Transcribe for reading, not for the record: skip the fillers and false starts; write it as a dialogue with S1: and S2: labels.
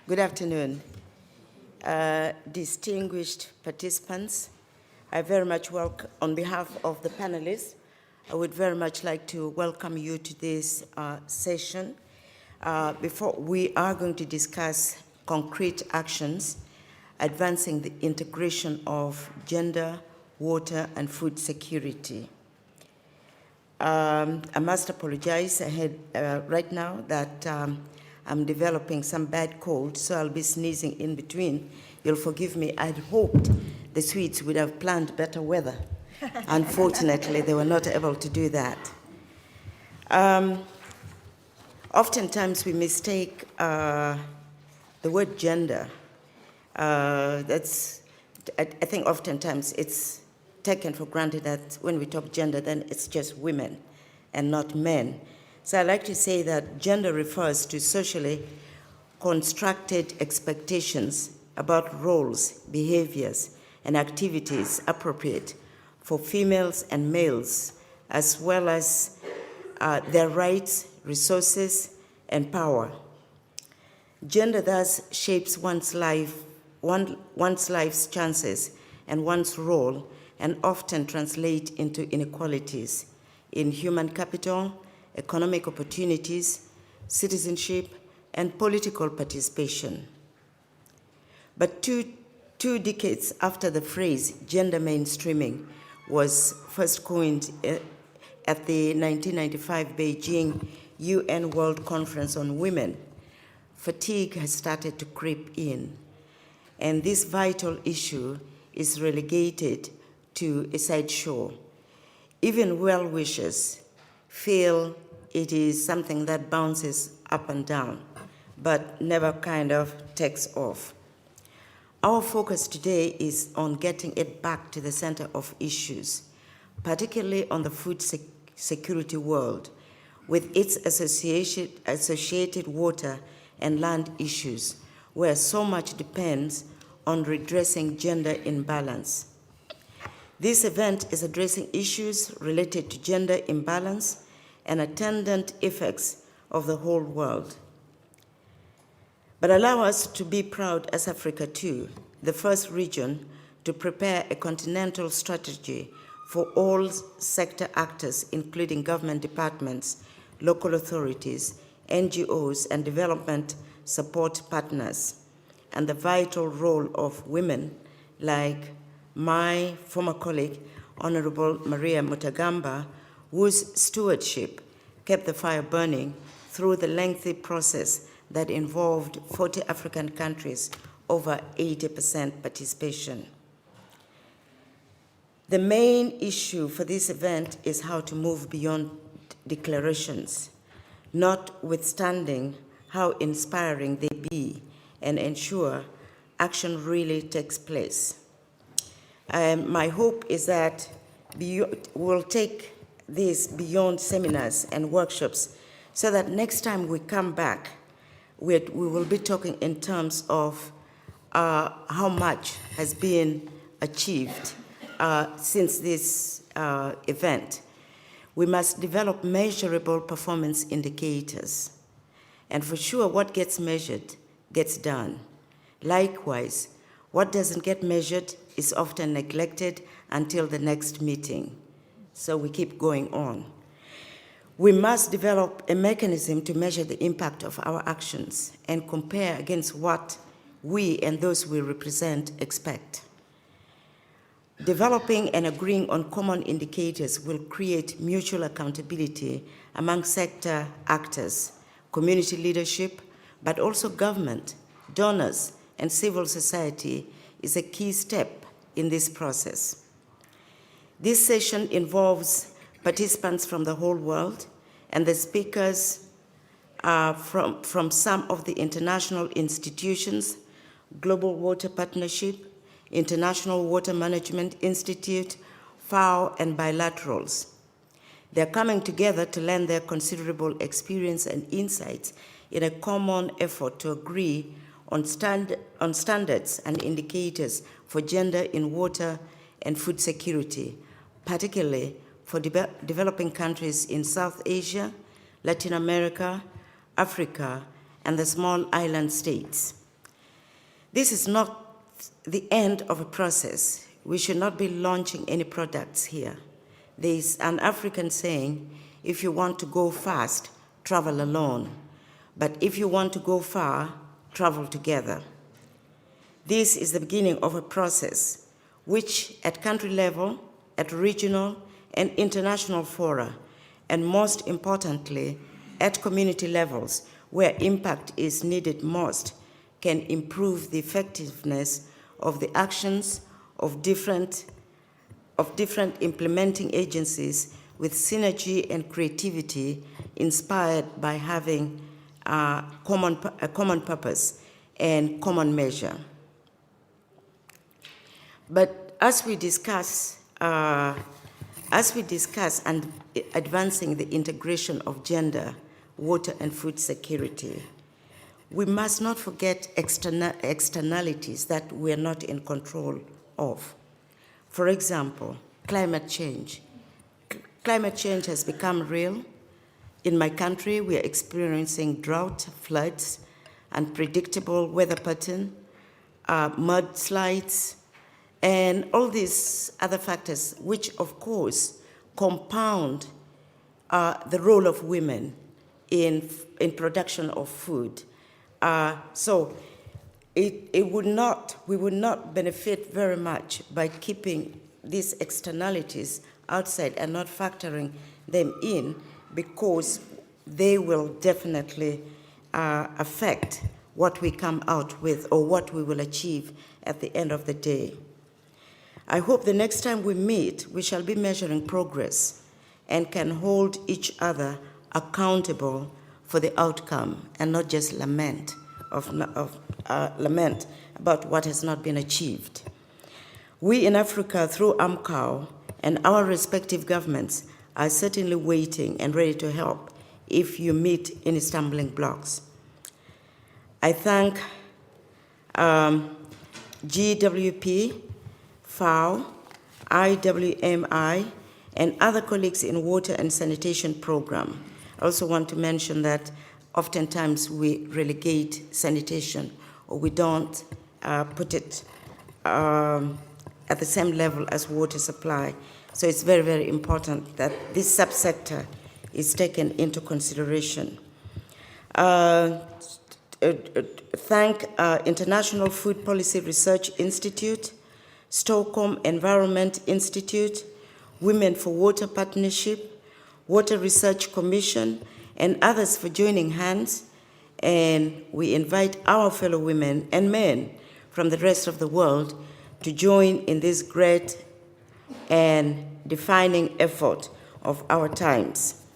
S1: Good afternoon. Distinguished participants, I very much welcome, on behalf of the panelists, I would very much like to welcome you to this session. Before we are going to discuss concrete actions advancing the integration of gender, water, and food security. I must apologize ahead right now that I'm developing some bad cold, so I'll be sneezing in between. You'll forgive me. I'd hoped the Swedes would have planned better weather. Unfortunately, they were not able to do that. Oftentimes, we mistake the word gender. I think oftentimes it's taken for granted that when we talk gender, then it's just women and not men. So I like to say that gender refers to socially constructed expectations about roles, behaviors, and activities appropriate for females and males, as well as their rights, resources, and power. Gender thus shapes one's life's chances and one's role, and often translate into inequalities in human capital, economic opportunities, citizenship, and political participation. But two decades after the phrase gender mainstreaming was first coined at the 1995 Beijing UN World Conference on Women, fatigue has started to creep in, and this vital issue is relegated to a sideshow. Even well-wishers feel it is something that bounces up and down, but never kind of takes off. Our focus today is on getting it back to the center of issues, particularly on the food security world, with its associated water and land issues, where so much depends on redressing gender imbalance. This event is addressing issues related to gender imbalance and attendant effects of the whole world. But allow us to be proud as Africa too, the first region to prepare a continental strategy for all sector actors, including government departments, local authorities, NGOs, and development support partners, and the vital role of women like my former colleague, Honorable Maria Mutagamba, whose stewardship kept the fire burning through the lengthy process that involved 40 African countries, over 80% participation. The main issue for this event is how to move beyond declarations, notwithstanding how inspiring they be, and ensure action really takes place. My hope is that we'll take this beyond seminars and workshops so that next time we come back, we will be talking in terms of how much has been achieved since this event. We must develop measurable performance indicators. And for sure, what gets measured gets done. Likewise, what doesn't get measured is often neglected until the next meeting. So we keep going on. We must develop a mechanism to measure the impact of our actions and compare against what we and those we represent expect. Developing and agreeing on common indicators will create mutual accountability among sector actors, community leadership, but also government, donors, and civil society is a key step in this process. This session involves participants from the whole world, and the speakers are from some of the international institutions, Global Water Partnership, International Water Management Institute, FAO, and bilaterals. They're coming together to lend their considerable experience and insights in a common effort to agree on standards and indicators for gender in water and food security, particularly for developing countries in South Asia, Latin America, Africa, and the small island states. This is not the end of a process. We should not be launching any products here. There is an African saying, if you want to go fast, travel alone. But if you want to go far, travel together. This is the beginning of a process which at country level, at regional and international fora, and most importantly, at community levels where impact is needed most, can improve the effectiveness of the actions of different implementing agencies with synergy and creativity inspired by having a common purpose and common measure. But as we discuss and advancing the integration of gender, water, and food security, we must not forget externalities that we are not in control of. For example, climate change. Climate change has become real. In my country, we are experiencing drought, floods, unpredictable weather pattern, mudslides, and all these other factors, which of course compound the role of women in production of food. So we would not benefit very much by keeping these externalities outside and not factoring them in, because they will definitely affect what we come out with or what we will achieve at the end of the day. I hope the next time we meet, we shall be measuring progress and can hold each other accountable for the outcome and not just lament about what has not been achieved. We in Africa, through AMCOW and our respective governments, are certainly waiting and ready to help if you meet any stumbling blocks. I thank GWP, FAO, IWMI, and other colleagues in water and sanitation program. I also want to mention that oftentimes we relegate sanitation, or we don't put it at the same level as water supply. So it's very, very important that this subsector is taken into consideration. Thank International Food Policy Research Institute, Stockholm Environment Institute, Women for Water Partnership, Water Research Commission, and others for joining hands. And we invite our fellow women and men from the rest of the world to join in this great and defining effort of our times.